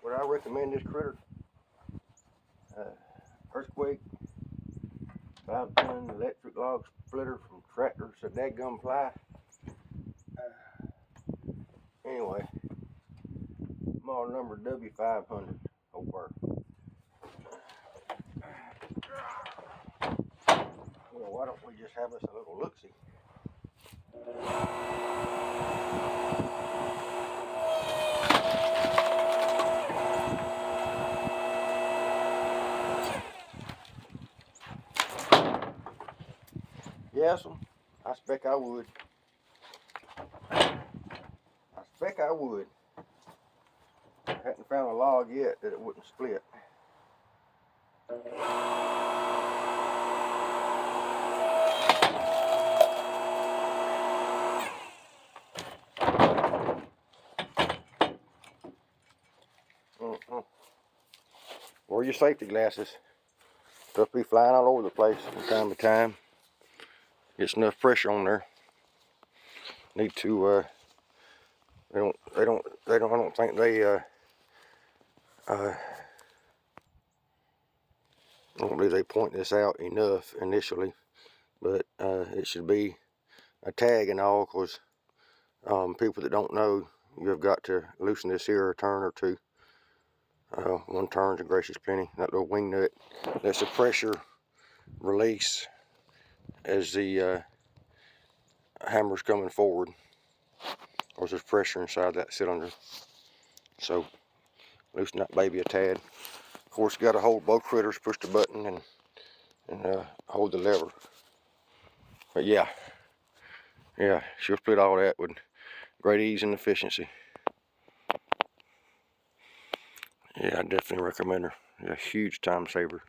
Would I recommend this critter? Earthquake, 5-ton electric log splitter from Tractor, so dadgum ply. Anyway, model number W500 over. Well, why don't we just have us a little look-see? Yes, I expect I would. I expect I would. I hadn't found a log yet that it wouldn't split. Wear your safety glasses. Stuff be flying all over the place from time to time. Gets enough pressure on there. Need to I don't think they I don't believe they point this out enough initially, but it should be a tag and all, because people that don't know, you've got to loosen this here a turn or two. One turn's a gracious plenty. That little wing nut lets the pressure release as the hammer's coming forward, or there's pressure inside that cylinder. So loosen that baby a tad. Of course, you got to hold both critters, push the button, and hold the lever. But yeah, she'll split all that with great ease and efficiency. Yeah, I definitely recommend her. It's a huge time saver.